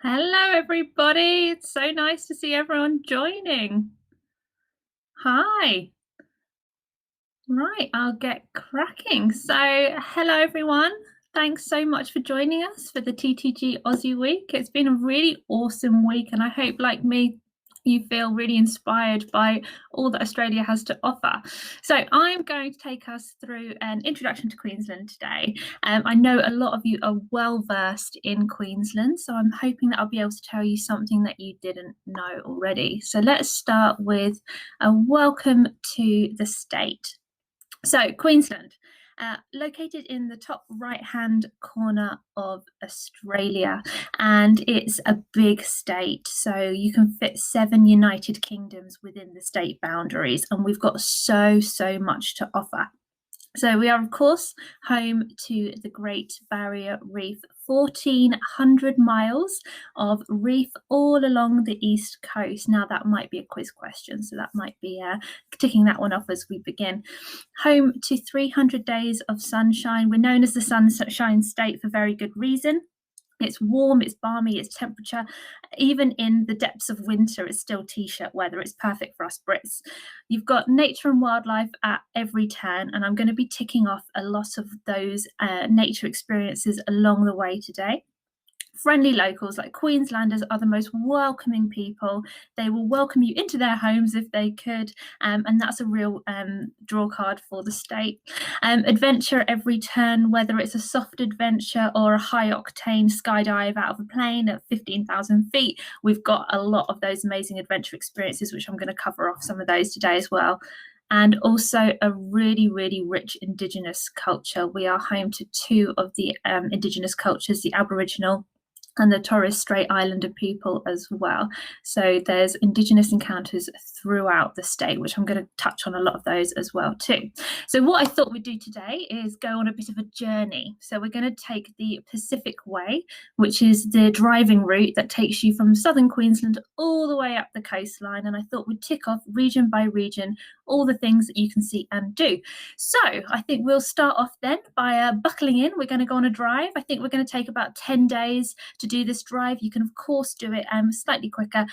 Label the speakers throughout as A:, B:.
A: Hello, everybody. It's so nice to see everyone joining. Hi. Right, I'll get cracking. So, hello, everyone. Thanks so much for joining us for the TTG Aussie week. It's been a really awesome week, and I hope, like me, you feel really inspired by all that Australia has to offer. So I'm going to take us through an introduction to Queensland today. I know a lot of you are well versed in Queensland, so I'm hoping that I'll be able to tell you something that you didn't know already. So let's start with a welcome to the state. So Queensland, located in the top right-hand corner of Australia, and it's a big state. So you can fit 7 United Kingdoms within the state boundaries, and we've got so much to offer. So we are, of course, home to the Great Barrier Reef, 1,400 miles of reef all along the east coast. Now, that might be a quiz question, so that might be ticking that one off as we begin. Home to 300 days of sunshine. We're known as the Sunshine State for very good reason. It's warm, it's balmy, it's temperature. Even in the depths of winter, it's still t-shirt weather. It's perfect for us Brits. You've got nature and wildlife at every turn, and I'm going to be ticking off a lot of those nature experiences along the way today. Friendly locals, like Queenslanders, are the most welcoming people. They will welcome you into their homes if they could, and that's a real draw card for the state. Adventure every turn, whether it's a soft adventure or a high octane skydive out of a plane at 15,000 feet. We've got a lot of those amazing adventure experiences, which I'm going to cover off some of those today as well. And also a really rich Indigenous culture. We are home to two of the Indigenous cultures, the Aboriginal and the Torres Strait Islander people as well. So there's Indigenous encounters throughout the state, which I'm going to touch on a lot of those as well too. So what I thought we'd do today is go on a bit of a journey. So we're going to take the Pacific Way, which is the driving route that takes you from southern Queensland all the way up the coastline. And I thought we'd tick off region by region all the things that you can see and do. So I think we'll start off then by buckling in. We're going to go on a drive. I think we're going to take about 10 days to do this drive. You can of course do it slightly quicker.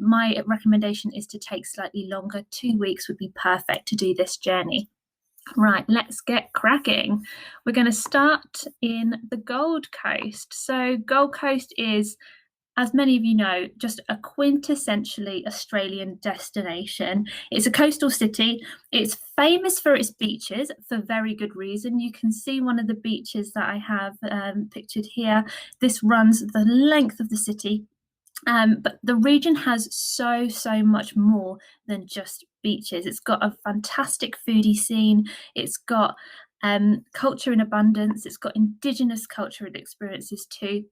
A: My recommendation is to take slightly longer. 2 weeks would be perfect to do this journey. Right, let's get cracking. We're going to start in the Gold Coast. So Gold Coast is, as many of you know, just a quintessentially Australian destination. It's a coastal city. It's famous for its beaches for very good reason. You can see one of the beaches that I have pictured here. This runs the length of the city. But the region has so much more than just beaches. It's got a fantastic foodie scene. It's got culture in abundance. It's got Indigenous culture and experiences too.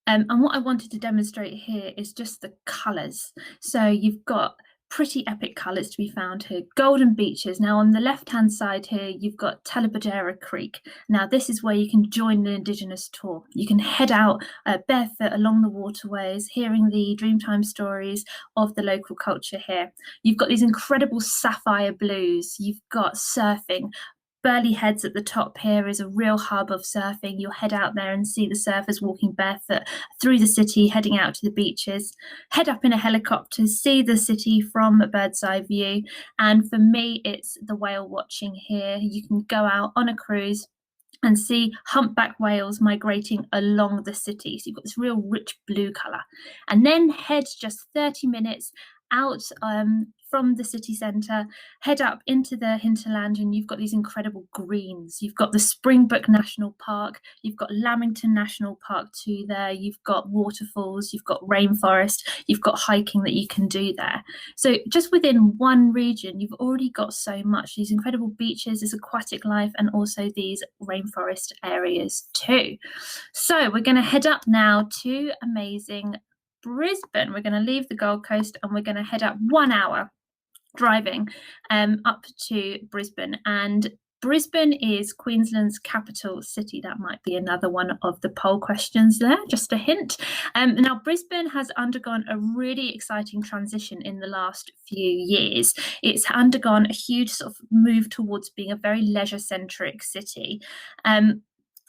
A: And what I wanted to demonstrate here is just the colours. So you've got pretty epic colours to be found here. Golden beaches. Now on the left-hand side here, you've got Talabajara Creek. Now this is where you can join an Indigenous tour. You can head out barefoot along the waterways, hearing the Dreamtime stories of the local culture here. You've got these incredible sapphire blues. You've got surfing. Burley Heads at the top here is a real hub of surfing. You'll head out there and see the surfers walking barefoot through the city, heading out to the beaches. Head up in a helicopter, see the city from a bird's eye view. And for me, it's the whale watching here. You can go out on a cruise and see humpback whales migrating along the city. So you've got this real rich blue colour. And then head just 30 minutes out from the city centre, head up into the hinterland, and you've got these incredible greens. You've got the Springbok National Park, you've got Lamington National Park too there, you've got waterfalls, you've got rainforest, you've got hiking that you can do there. So just within one region, you've already got so much. These incredible beaches, this aquatic life, and also these rainforest areas too. So we're going to head up now to amazing Brisbane. We're going to leave the Gold Coast and we're going to head up 1 hour driving up to Brisbane. And Brisbane is Queensland's capital city. That might be another one of the poll questions there, just a hint. Now, Brisbane has undergone a really exciting transition in the last few years. It's undergone a huge sort of move towards being a very leisure-centric city.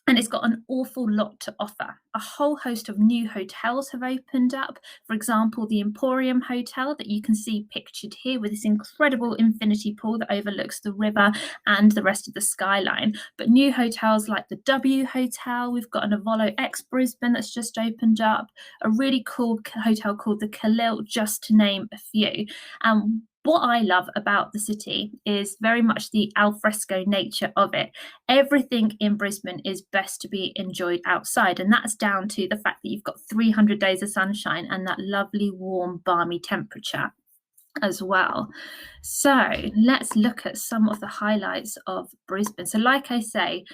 A: And it's got an awful lot to offer. A whole host of new hotels have opened up. For example, the Emporium Hotel that you can see pictured here with this incredible infinity pool that overlooks the river and the rest of the skyline. But new hotels like the W Hotel, we've got an Avolo X Brisbane that's just opened up, a really cool hotel called the Khalil, just to name a few. What I love about the city is very much the alfresco nature of it. Everything in Brisbane is best to be enjoyed outside, and that's down to the fact that you've got 300 days of sunshine and that lovely warm balmy temperature as well. So let's look at some of the highlights of Brisbane. So like I say,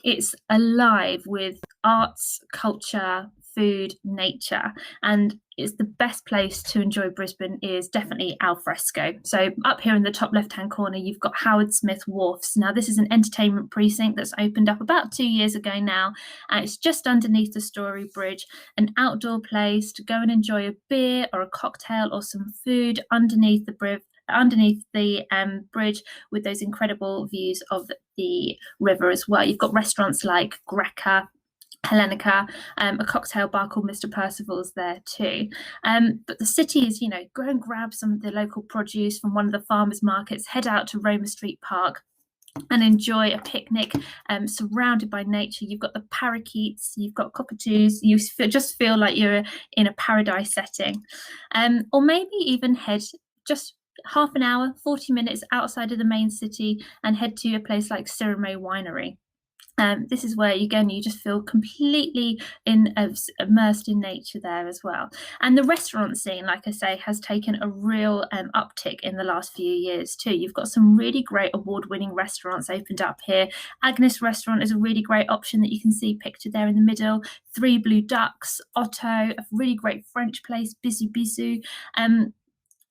A: it's alive with arts, culture, food, nature, and it's the best place to enjoy Brisbane is definitely al fresco. So up here in the top left-hand corner, you've got Howard Smith Wharfs. Now, this is an entertainment precinct that's opened up about 2 years ago now, and it's just underneath the Story Bridge, an outdoor place to go and enjoy a beer or a cocktail or some food underneath the bridge with those incredible views of the river as well. You've got restaurants like Greca, Hellenica, a cocktail bar called Mr. Percival's there too. But the city is, go and grab some of the local produce from one of the farmers markets, head out to Roma Street Park and enjoy a picnic surrounded by nature. You've got the parakeets, you've got cockatoos, you just feel like you're in a paradise setting. Or maybe even head just half an hour, 40 minutes outside of the main city and head to a place like Sirimo Winery. This is where you just feel completely immersed in nature there as well. And the restaurant scene, like I say, has taken a real uptick in the last few years too. You've got some really great award-winning restaurants opened up here. Agnes Restaurant is a really great option that you can see pictured there in the middle. Three Blue Ducks, Otto, a really great French place, Bisou Bisou.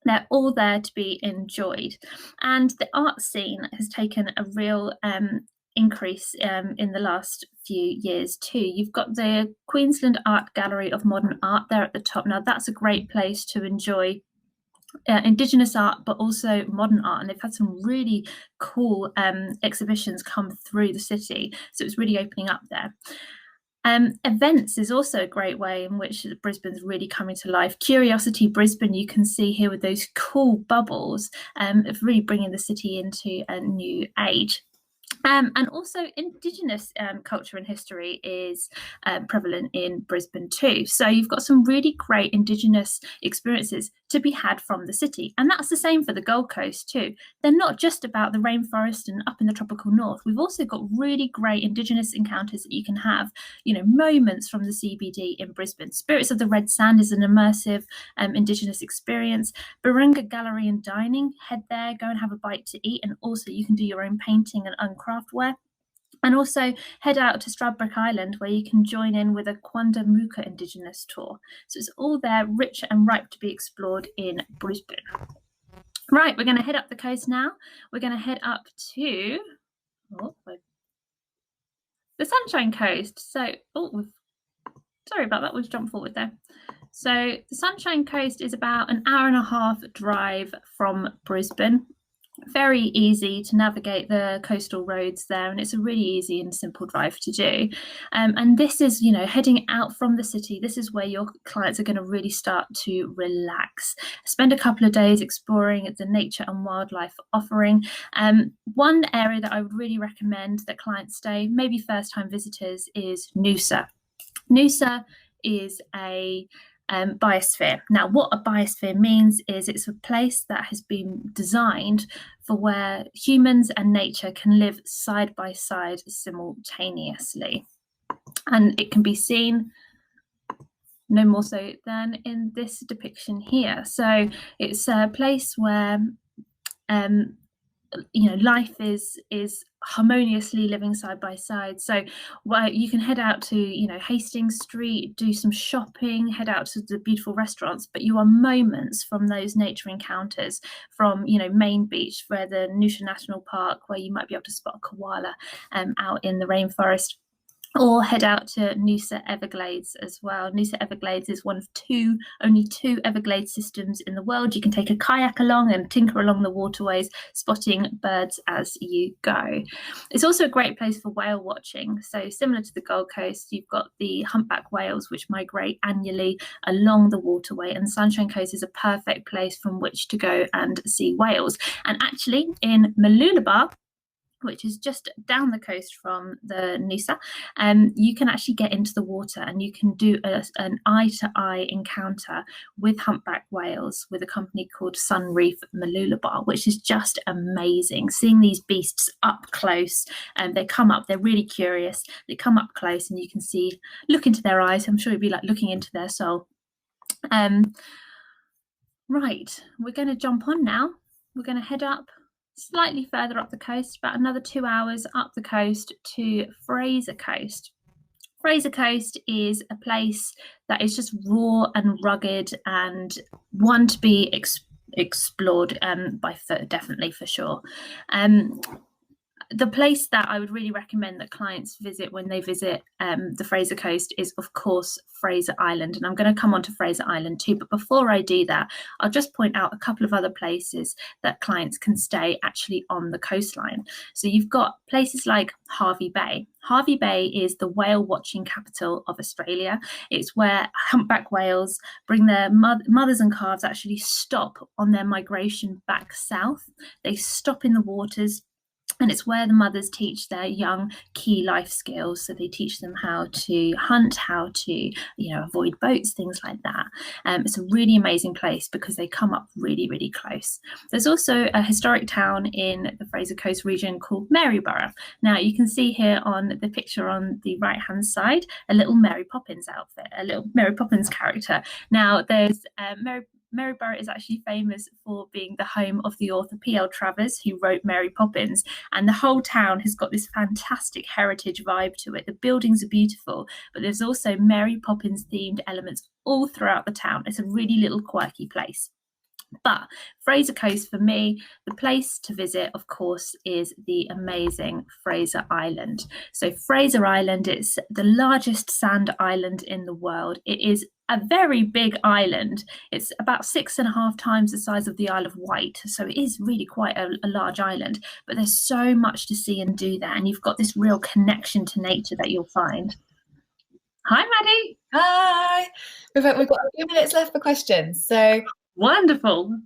A: They're all there to be enjoyed. And the art scene has taken a real increase in the last few years too. You've got the Queensland Art Gallery of Modern Art there at the top. Now that's a great place to enjoy Indigenous art, but also modern art, and they've had some really cool exhibitions come through the city, so it's really opening up there. Events is also a great way in which Brisbane's really coming to life. Curiosity Brisbane, you can see here with those cool bubbles of really bringing the city into a new age. And also Indigenous culture and history is prevalent in Brisbane too. So you've got some really great Indigenous experiences to be had from the city. And that's the same for the Gold Coast too. They're not just about the rainforest and up in the tropical north. We've also got really great Indigenous encounters that you can have, moments from the CBD in Brisbane. Spirits of the Red Sand is an immersive Indigenous experience. Barunga Gallery and Dining, head there, go and have a bite to eat. And also you can do your own painting and craftware. And also head out to Stradbroke Island, where you can join in with a Kwanda Muka Indigenous tour. So it's all there, rich and ripe to be explored in Brisbane. Right, we're going to head up the coast now. We're going to head up to the Sunshine Coast. So, sorry about that, we've jumped forward there. So the Sunshine Coast is about an hour and a half drive from Brisbane. Very easy to navigate the coastal roads there, and it's a really easy and simple drive to do. And this is, heading out from the city, this is where your clients are going to really start to relax. Spend a couple of days exploring the nature and wildlife offering. One area that I would really recommend that clients stay, maybe first-time visitors, is Noosa. Noosa is a biosphere. Now, what a biosphere means is it's a place that has been designed for where humans and nature can live side by side simultaneously. And it can be seen no more so than in this depiction here. So it's a place where life is harmoniously living side by side. So you can head out to Hastings Street, do some shopping, head out to the beautiful restaurants, but you are moments from those nature encounters, from Main Beach, where the Noosa National Park, where you might be able to spot a koala out in the rainforest. or head out to Noosa Everglades as well. Noosa Everglades is one of only two Everglades systems in the world. You can take a kayak along and tinker along the waterways, spotting birds as you go. It's also a great place for whale watching. So similar to the Gold Coast, you've got the humpback whales, which migrate annually along the waterway, and Sunshine Coast is a perfect place from which to go and see whales. And actually in Mooloolaba, which is just down the coast from the Noosa, you can actually get into the water and you can do an eye-to-eye encounter with humpback whales with a company called Sunreef Mooloolaba, which is just amazing. Seeing these beasts up close, and they come up, they're really curious. They come up close and you can look into their eyes. I'm sure it'd be like looking into their soul. Right, we're going to jump on now. We're going to head up slightly further up the coast, about another 2 hours up the coast to Fraser Coast. Fraser Coast is a place that is just raw and rugged and one to be explored by foot, definitely, for sure. The place that I would really recommend that clients visit when they visit the Fraser Coast is, of course, Fraser Island. And I'm going to come on to Fraser Island too. But before I do that, I'll just point out a couple of other places that clients can stay actually on the coastline. So you've got places like Hervey Bay. Hervey Bay is the whale watching capital of Australia. It's where humpback whales bring their mothers and calves actually stop on their migration back south. They stop in the waters. And it's where the mothers teach their young key life skills. So they teach them how to hunt, how to, avoid boats, things like that. It's a really amazing place because they come up really, really close. There's also a historic town in the Fraser Coast region called Maryborough. Now you can see here on the picture on the right-hand side, a little Mary Poppins outfit, a little Mary Poppins character. Now there's Maryborough is actually famous for being the home of the author P.L. Travers, who wrote Mary Poppins, and the whole town has got this fantastic heritage vibe to it. The buildings are beautiful, but there's also Mary Poppins themed elements all throughout the town. It's a really little quirky place. But Fraser Coast, for me, the place to visit, of course, is the amazing Fraser Island. So Fraser Island is the largest sand island in the world. It is a very big island. It's about 6.5 times the size of the Isle of Wight. So it is really quite a large island, but there's so much to see and do there. And you've got this real connection to nature that you'll find. Hi, Maddie.
B: Hi. We've got a few minutes left for questions. So
A: wonderful.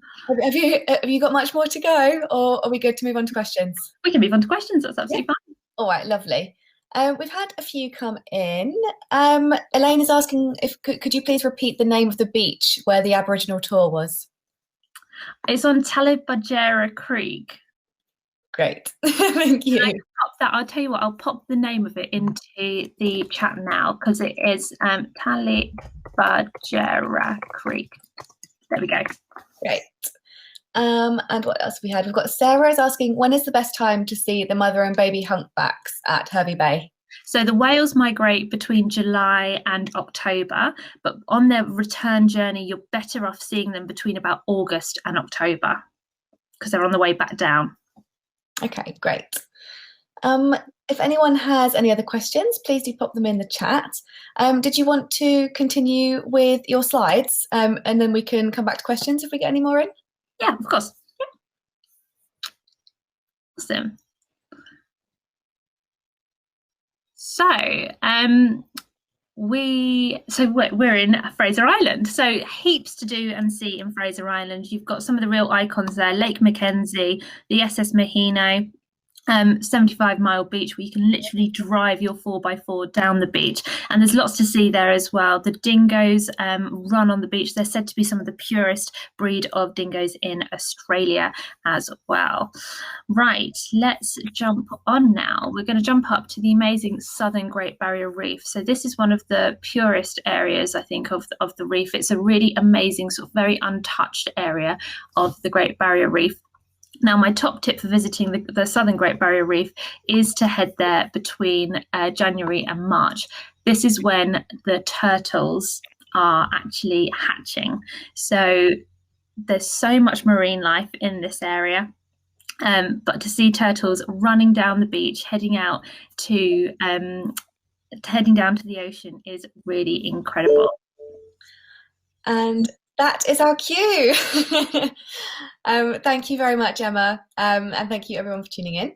B: Have you got much more to go, or are we good to move on to questions?
A: We can move on to questions. That's absolutely fine.
B: All right, lovely. We've had a few come in. Elaine is asking could you please repeat the name of the beach where the Aboriginal tour was?
A: It's on Talibajara Creek.
B: Great. Thank you.
A: I'll tell you what, I'll pop the name of it into the chat now because it is Talibajara Creek. There we go.
B: Great. And what else we had? We've got Sarah is asking, when is the best time to see the mother and baby humpbacks at Hervey Bay?
A: So the whales migrate between July and October, but on their return journey, you're better off seeing them between about August and October because they're on the way back down.
B: Okay, great. If anyone has any other questions, please do pop them in the chat. Did you want to continue with your slides and then we can come back to questions if we get any more in?
A: Yeah, of course. Awesome. So we're in Fraser Island. So heaps to do and see in Fraser Island. You've got some of the real icons there: Lake Mackenzie, the SS Mahino, 75-mile beach where you can literally drive your 4x4 down the beach, and there's lots to see there as well. The dingoes run on the beach. They're said to be some of the purest breed of dingoes in Australia as well. Right, let's jump on now. We're going to jump up to the amazing Southern Great Barrier Reef. So this is one of the purest areas, I think, of the reef. It's a really amazing, sort of very untouched area of the Great Barrier Reef. Now, my top tip for visiting the Southern Great Barrier Reef is to head there between January and March. This is when the turtles are actually hatching. So there's so much marine life in this area. But to see turtles running down the beach, heading out to heading down to the ocean is really incredible.
B: And that is our cue. Thank you very much, Emma, and thank you everyone for tuning in.